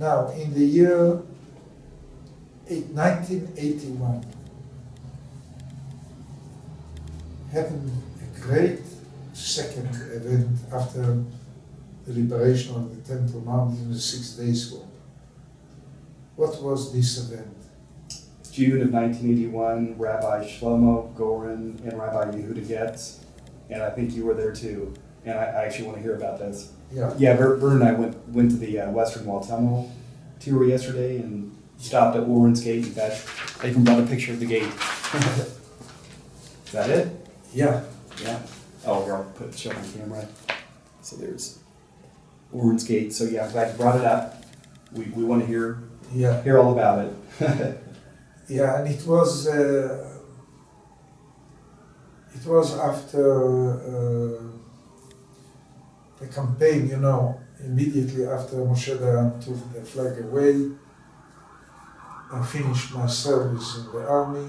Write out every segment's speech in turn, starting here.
Now, in the year 1981, happened a great second event after the liberation of the Temple Mount in the 6 Days War. What was this event? June of 1981, Rabbi Shlomo Goren and Rabbi Yehuda Getz, and I think you were there too. And I actually want to hear about this. Yeah, Vernon and I went to the Western Wall Tunnel tour yesterday and stopped at Warren's Gate. In fact, I even brought a picture of the gate. Is that it? yeah. Yeah. Oh, here, I'll show it on camera. So there's Warren's Gate. So yeah, I'm glad you brought it up. We want to hear all about it. Yeah, and it was after the campaign, immediately after Moshe Dayan took the flag away. I finished my service in the army,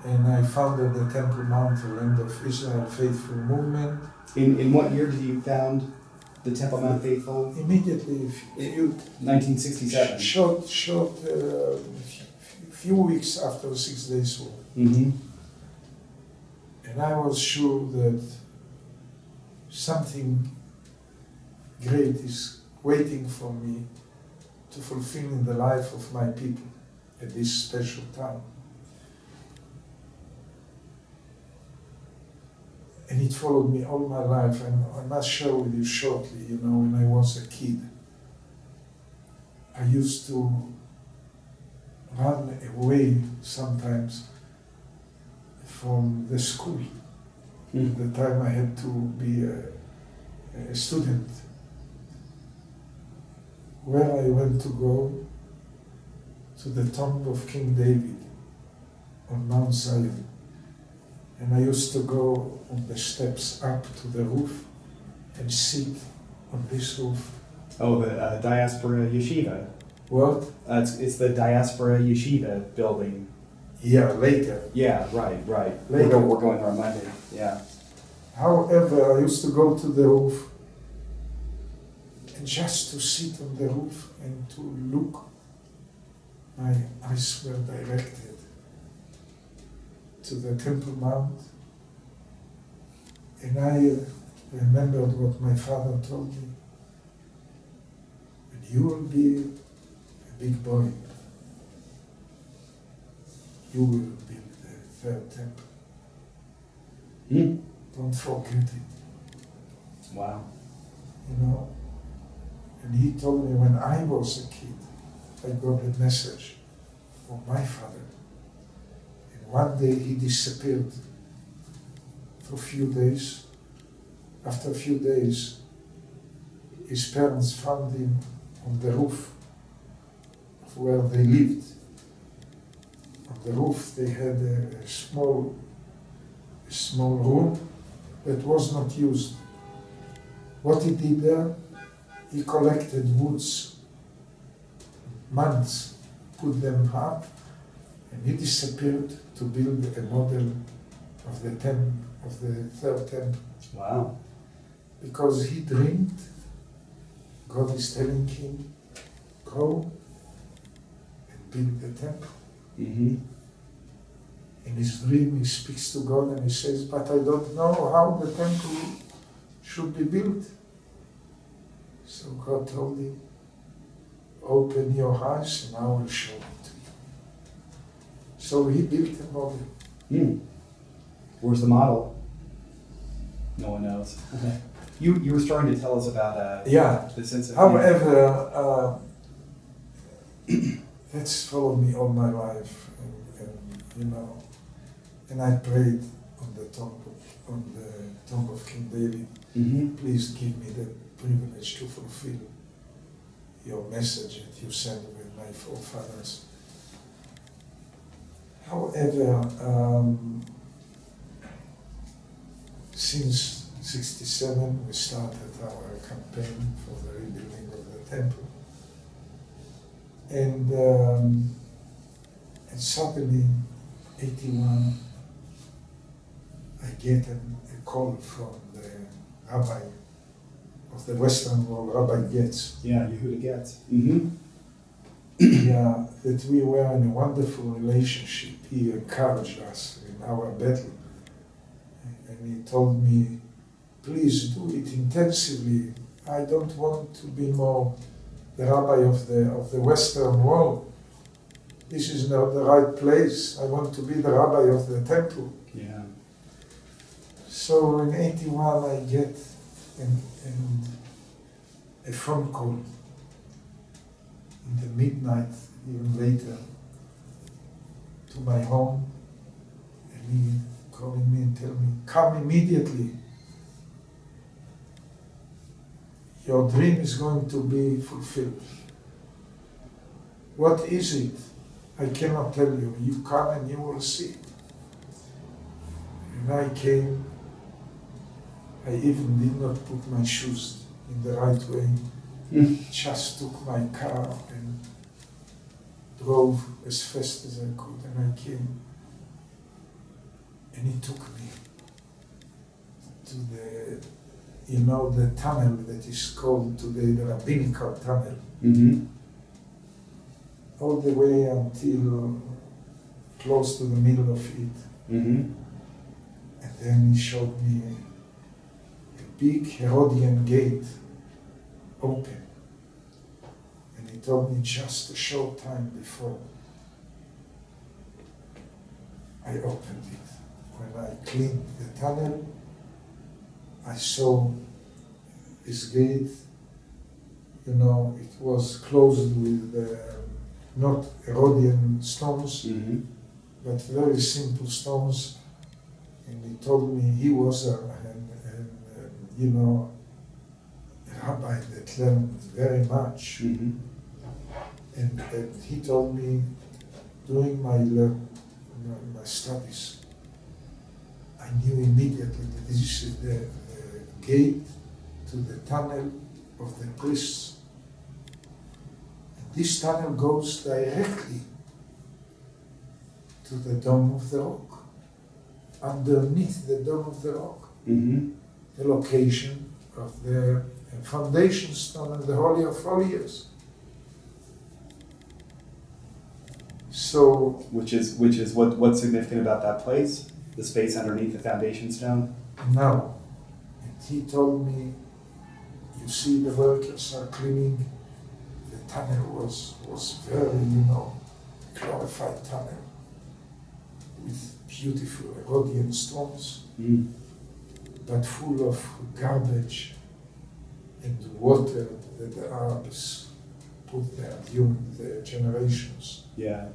and I founded the Temple Mount, the Land of Israel Faithful Movement. In what year did you found the Temple Mount Faithful? Immediately, if you 1967. short, few weeks after the 6 Days War. Mm-hmm. And I was sure that something great is waiting for me to fulfill in the life of my people at this special time. And it followed me all my life, and I must share with you shortly, when I was a kid, I used to run away sometimes from the school. At the time I had to be a student. Where I went to go to the tomb of King David on Mount Zion. And I used to go on the steps up to the roof and sit on this roof. Oh, the Diaspora Yeshiva. What? It's the Diaspora Yeshiva building. Yeah, later. Yeah, right. Later. We're going there on Monday. Yeah. However, I used to go to the roof and just to sit on the roof and to look. My eyes were directed to the Temple Mount, and I remembered what my father told me. When you will be a big boy, you will build the third temple. Don't forget it. Wow. And he told me when I was a kid, I got a message from my father. And one day he disappeared for a few days. After a few days, his parents found him on the roof of where they lived. On the roof they had a small room that was not used. What he did there, he collected woods, months, put them up, and he disappeared to build a model of the third temple. Wow. Because he dreamed, God is telling him, go and build the temple. Mm-hmm. In his dream, he speaks to God and he says, but I don't know how the temple should be built. So God told him, open your eyes and I will show it to you. So he built a model. Where's the model? No one knows. You were starting to tell us about the sense of... However, that's followed me all my life, and I prayed on the tomb of King David. Mm-hmm. Please give me the privilege to fulfill your message that you sent with my forefathers. However, since 1967, we started our campaign for the rebuilding of the temple. And suddenly, 1981, I get a call from the rabbi of of the Western Wall, Rabbi Getz. Yeah, Yehuda Getz. Mm-hmm. Yeah, that we were in a wonderful relationship. He encouraged us in our battle. And he told me, please do it intensively. I don't want to be more the rabbi of the Western Wall. This is not the right place. I want to be the rabbi of the temple. Yeah. So in 81 I get a phone call in the midnight, even later, to my home, and he calling me and telling me, come immediately. Your dream is going to be fulfilled. What is it? I cannot tell you. You come and you will see. And I came. I even did not put my shoes in the right way. Just took my car and drove as fast as I could, and I came. And he took me to the tunnel that is called today the Rabbinical tunnel. Mm-hmm. All the way until close to the middle of it. Mm-hmm. And then he showed me a big Herodian gate open. And he told me just a short time before I opened it. When I cleaned the tunnel, I saw this gate, it was closed with not Herodian stones, Mm-hmm. but very simple stones. And he told me he was a rabbi that learned very much. Mm-hmm. And he told me during my studies, I knew immediately that this is the gate to the tunnel of the priests. And this tunnel goes directly to the Dome of the Rock. Underneath the Dome of the Rock, Mm-hmm. the location of the foundation stone and the Holy of Holies. So, Which is what's significant about that place? The space underneath the foundation stone? now, and he told me, you see the workers are cleaning, the tunnel was very, glorified tunnel with beautiful Herodian stones, Mm. but full of garbage and water that the Arabs put there during the generations. Yeah.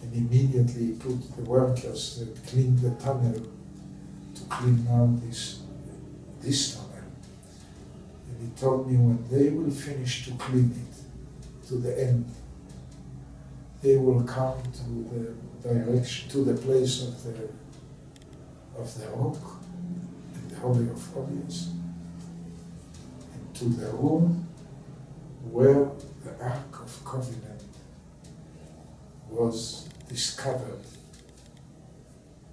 And immediately put the workers that cleaned the tunnel to clean out this tunnel. And he told me when they will finish to clean it to the end, they will come to the direction, to the place of the rock and the Holy of Holies, and to the room where the Ark of Covenant was discovered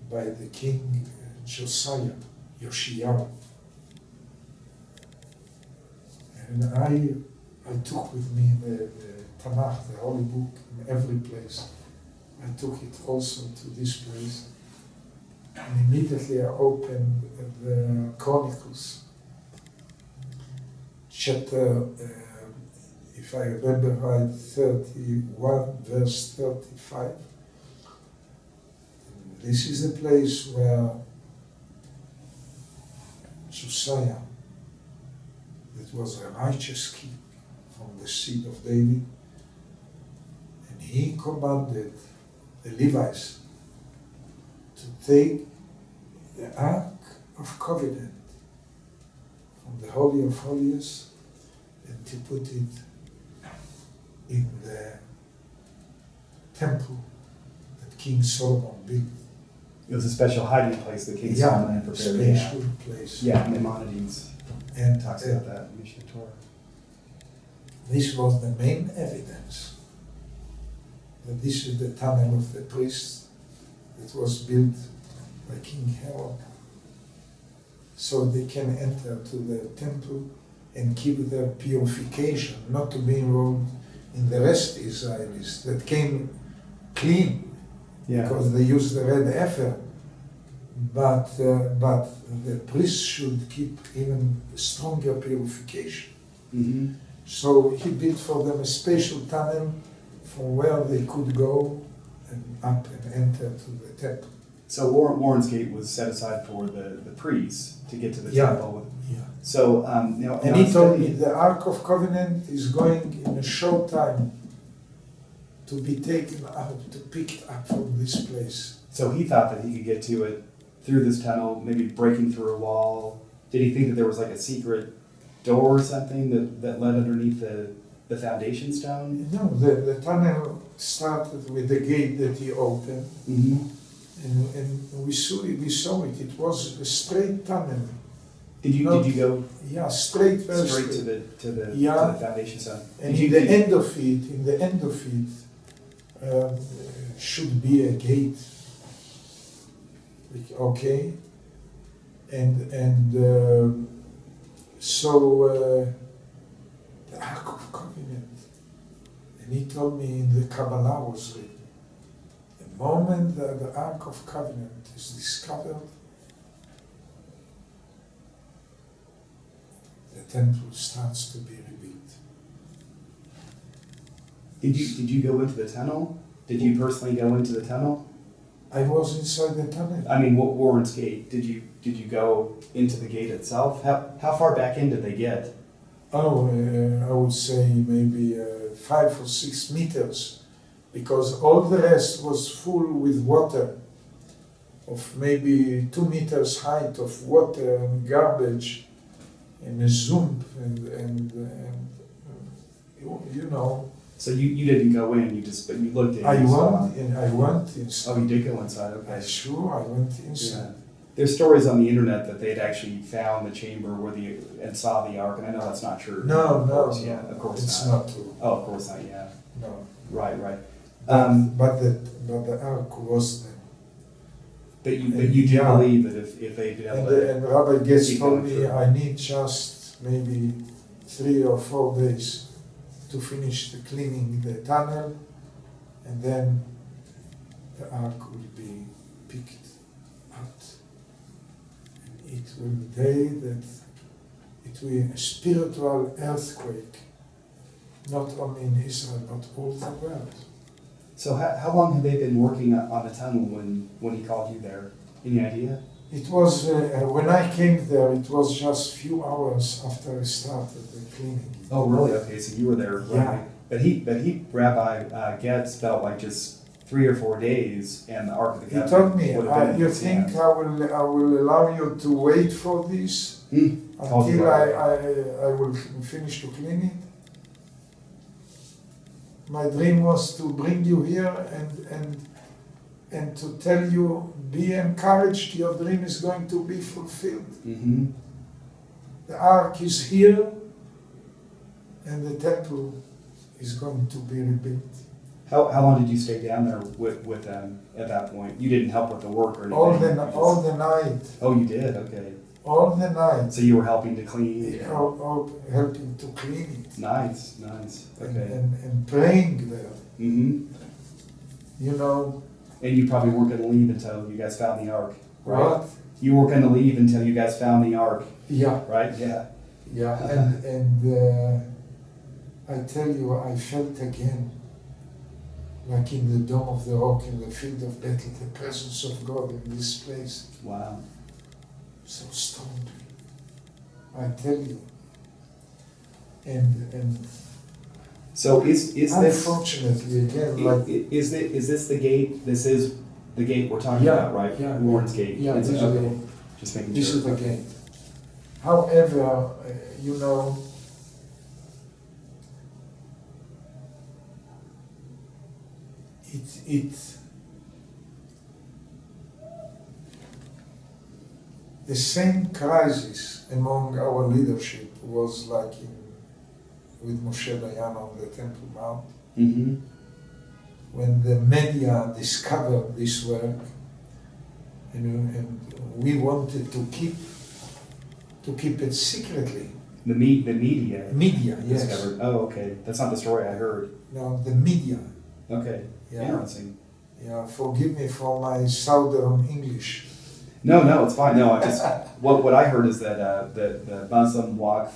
by the king Josiah, Yoshiyahu. And I took with me the Tanakh, the Holy Book, in every place. I took it also to this place. And immediately I opened the Chronicles, chapter, if I remember right, 31, verse 35. This is the place where Josiah, that was a righteous king from the seed of David, and he commanded the Levites to take the Ark of Covenant from the Holy of Holies and to put it in the temple that King Solomon built. It was a special hiding place that King Solomon had prepared. Special place. Yeah, Maimonides And talks about that in Mishnah Torah. this was the main evidence that this is the tunnel of the priests that was built by King Herod, so they can enter to the temple and keep their purification, not to be involved in the rest Israelis that came clean because they used the red heifer. But the priests should keep even stronger purification. Mm-hmm. So he built for them a special tunnel from where they could go and up and enter to the temple. So Warren's Gate was set aside for the priests to get to the temple. Yeah. So And he told me the Ark of Covenant is going in a short time to be taken out, to picked up from this place. So he thought that he could get to it through this tunnel, maybe breaking through a wall. Did he think that there was like a secret door or something that led underneath the foundation stone? No, the tunnel started with the gate that he opened, and we saw it. It was a straight tunnel. Did you go? Yeah, straight to the foundation stone. And in the end of it, should be a gate. Okay, so the Ark of Covenant, and he told me in the Kabbalah was written, the moment that the Ark of Covenant is discovered, the temple starts to be rebuilt. Did you go into the tunnel? Did you personally go into the tunnel? I was inside the tunnel. I mean, Warren's Gate. Did you go into the gate itself? How far back in did they get? Oh, I would say maybe 5 or 6 meters, because all the rest was full with water, of maybe 2 meters height of water and garbage, and a zoom and you know. So you didn't go in. But you looked in. I went inside. Oh, you did go inside. Okay. Sure, I went inside. Yeah. There's stories on the internet that they'd actually found the chamber and saw the ark, and I know that's not true. No, of course it's not. not true. Oh, of course not. Yeah. No. Right. But the ark was there. But you do believe that if they did and Rabbi Getz told me through. I need just maybe 3 or 4 days to finish the cleaning the tunnel, and then the ark will be picked out. And it will be a day that it will be a spiritual earthquake, not only in Israel but all the world. So how long have they been working on the tunnel when he called you there? Any idea? It was, when I came there, it was just few hours after I started the cleaning. Oh, really? Okay, so you were there. Yeah. Right. But he, Rabbi Getz, felt like just 3 or 4 days, and the Ark of the He Covenant. told me, would have been in you his think hands. I will allow you to wait for this until I will finish to clean it? My dream was to bring you here and to tell you, be encouraged, your dream is going to be fulfilled. Mm-hmm. The ark is here, and the temple is going to be rebuilt. How long did you stay down there with them at that point? You didn't help with the work or anything? All the night. Oh, you did? Okay. All the night. So you were helping to clean? Helping to clean it. Nice. Okay. And praying there. Mm-hmm. You know. And you probably weren't going to leave until you guys found the ark, right? What? You weren't going to leave until you guys found the ark. Yeah. Right? Yeah. Yeah. and I tell you, I felt again, like in the Dome of the Rock, in the field of battle, the presence of God in this place. Wow. So strongly. I tell you. And so is this unfortunately again like is this the gate? This is the gate we're talking about, right? Yeah. Warren's Gate. Yeah, It's this is okay. the- Just making this sure. is the gate. However, you know, the same crisis among our leadership was like with Moshe Dayan on the Temple Mount, Mm-hmm. when the media discovered this work, and we wanted to keep it secretly. The media Media, yes. discovered. Oh, okay. That's not the story I heard. No, the media. Okay. Yeah. Interesting. Yeah, forgive me for my southern English. No, it's fine. No, I just what I heard is that the Muslim Waqf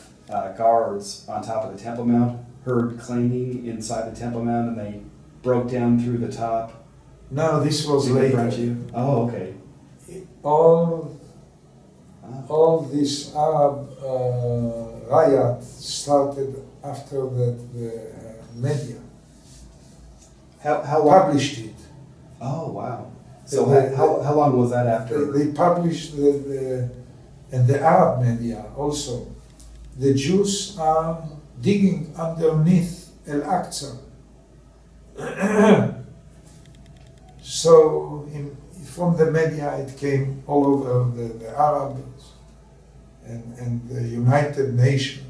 guards on top of the Temple Mount heard clanging inside the Temple Mount, and they broke down through the top. No, this was to confront later. you. Oh, okay. All this Arab riot started after the media How long? published it. Oh, wow. So The- how long was that after? They published and the Arab media also. The Jews are digging underneath Al-Aqsa. So from the media it came all over the Arabs and the United Nations,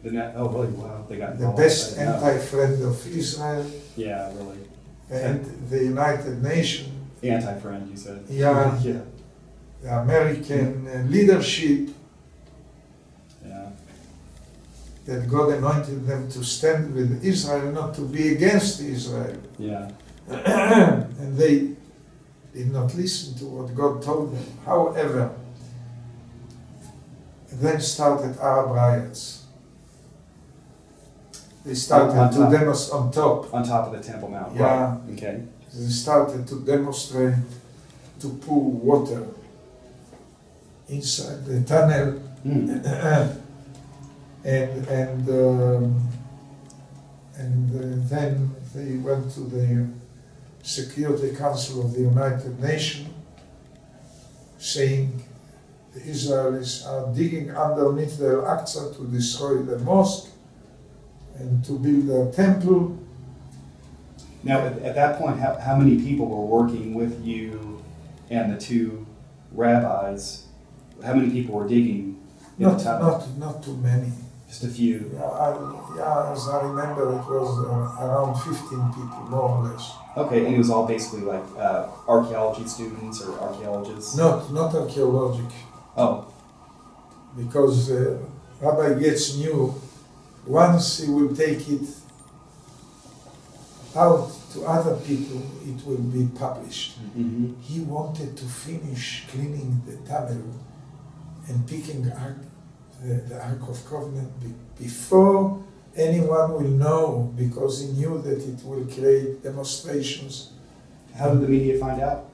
Oh, really? Wow. They got the involved. best I didn't know. anti-friend of Israel, Yeah, really. and the United Nations, Anti-friend, you said. Yeah. Yeah. the American leadership, Yeah. that God anointed them to stand with Israel, not to be against Israel. Yeah. And they did not listen to what God told them. However, then started Arab riots. They started On to top. demonstrate on top. On top of the Temple Mount. Yeah. Right. Okay. They started to demonstrate, to pour water inside the tunnel, Hmm. and then they went to the Security Council of the United Nations, saying the Israelis are digging underneath the Al-Aqsa to destroy the mosque and to build a temple. Now, at that point, how many people were working with you and the two rabbis? How many people were digging in the tunnel? Not too many. Just a few. As I remember, it was around 15 people, more or less. Okay, and it was all basically like archaeology students or archaeologists? Not archaeologic, Oh, because Rabbi Getz knew once he will take it out to other people, it will be published. mm-hmm. He wanted to finish cleaning the tunnel and picking the Ark of Covenant before anyone will know, because he knew that it will create demonstrations. How did the media find out?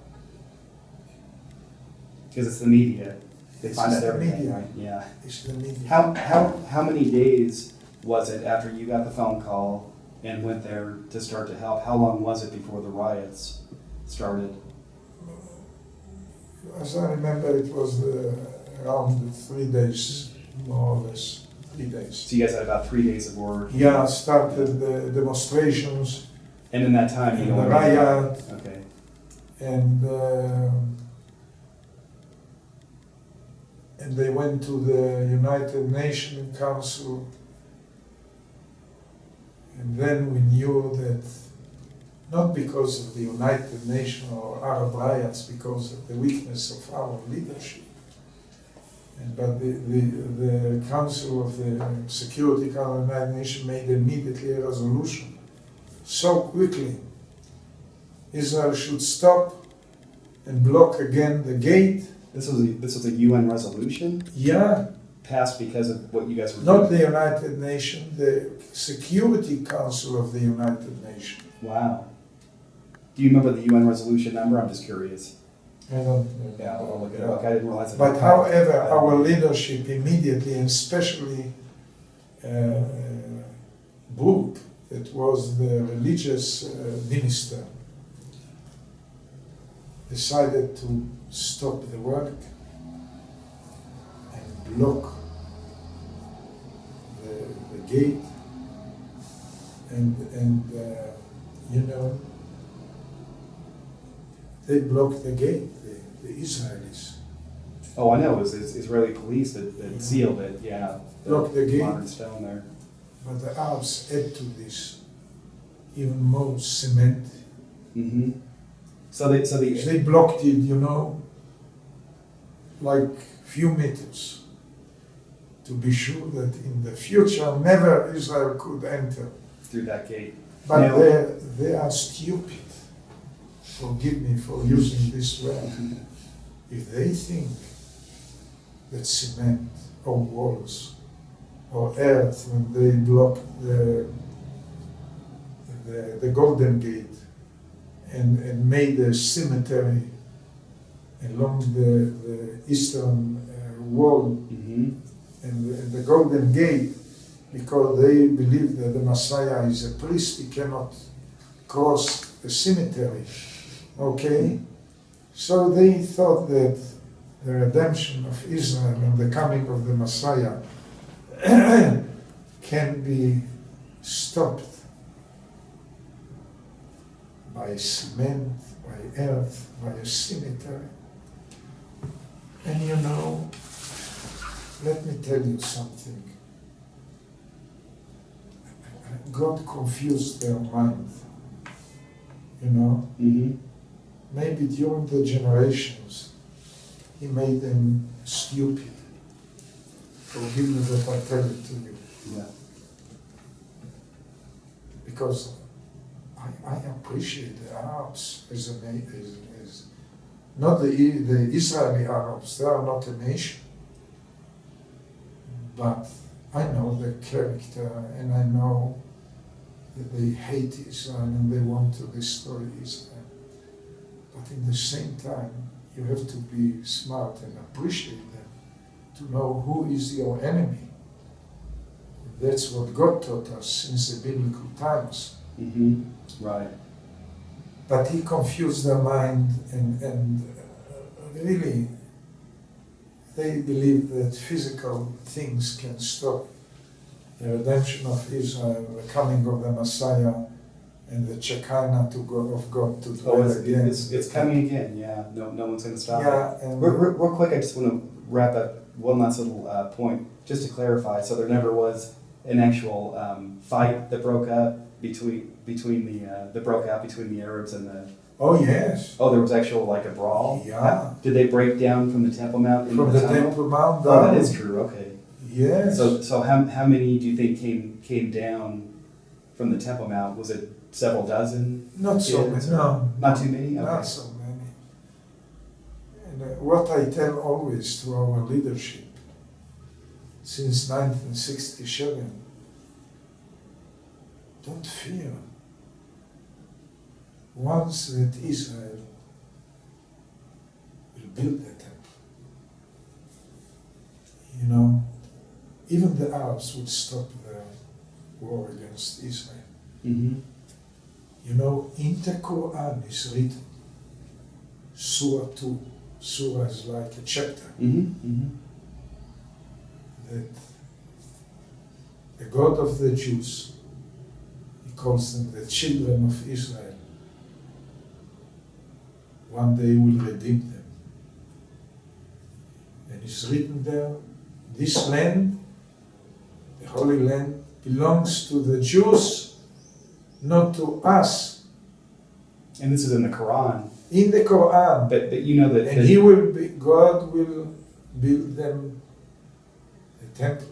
Because it's the media. They find out the everything, media. right? Yeah. It's the media. How many days was it after you got the phone call and went there to start to help? How long was it before the riots started? As I remember, it was around 3 days, more or less, 3 days. So you guys had about 3 days of work. Yeah, started the demonstrations And in that time, you and know. the riot, Okay. and they went to the United Nations Council, and then we knew that, not because of the United Nations or Arab riots, because of the weakness of our leadership, but the Council of the Security Council of the United Nations made immediately a resolution, so quickly. Israel should stop and block again the gate. This was a UN resolution Yeah, passed because of what you guys were not doing. the United Nations, the Security Council of the United Nations. Wow. Do you remember the UN resolution number? I'm just curious. I don't Yeah, I'll look it know. up. I didn't realize it. But however, our leadership immediately, and especially Brooke, that was the religious minister, decided to stop the work and block the gate, and they blocked the gate, the Israelis. Oh, I know. It was Israeli police that sealed it. Yeah. Blocked the gate. Modern stone there. But the Arabs add to this even more cement. Mm-hmm. So They blocked it, like few meters, to be sure that in the future never Israel could enter. Through that gate. But Now- they are stupid. Forgive me for using this word. If they think that cement or walls or earth, when they block the Golden Gate and made a cemetery along the eastern wall Mhm. and the Golden Gate, because they believe that the Messiah is a priest, he cannot cross the cemetery. Okay? So they thought that the redemption of Israel and the coming of the Messiah can be stopped by cement, by earth, by a cemetery. And you know, let me tell you something. God confused their mind. You know, Mhm. maybe during the generations, He made them stupid. Forgive me that I tell it to you. Yeah. Because I appreciate the Arabs as not the Israeli Arabs, they are not a nation. But I know their character and I know that they hate Israel and they want to destroy Israel. But in the same time, you have to be smart and appreciate them to know who is your enemy. That's what God taught us since the biblical times. Mhm. Right. But He confused their mind and really they believe that physical things can stop the redemption of Israel, the coming of the Messiah, and the Shekinah of God to dwell again. It's coming again. Yeah. No one's going to stop it. Yeah, and Real quick, I just want to wrap up one last little point, just to clarify. So there never was an actual fight that broke out between the Arabs and the. oh yes, Oh, there was actual like a brawl. Yeah. Did they break down from the Temple Mount into from the the tunnel? Temple Mount Oh, down. that is true. Okay. Yes. So how many do you think came down from the Temple Mount? Was it several dozen? Not so kids, many. or- No. Not too many. Okay. Not so many. And what I tell always to our leadership since 1967, don't fear. Once that Israel will build the temple, you know, even the Arabs will stop their war against Israel. Mm-hmm. You know, in the Quran is written, Surah 2, Surah is like a chapter, Mm-hmm. Mm-hmm. that the God of the Jews, He calls them the children of Israel, one day will redeem them. And it's written there, this land, the Holy Land, belongs to the Jews, not to us. And this is in the Quran. In the Quran. But you know that. And God will build them the temple.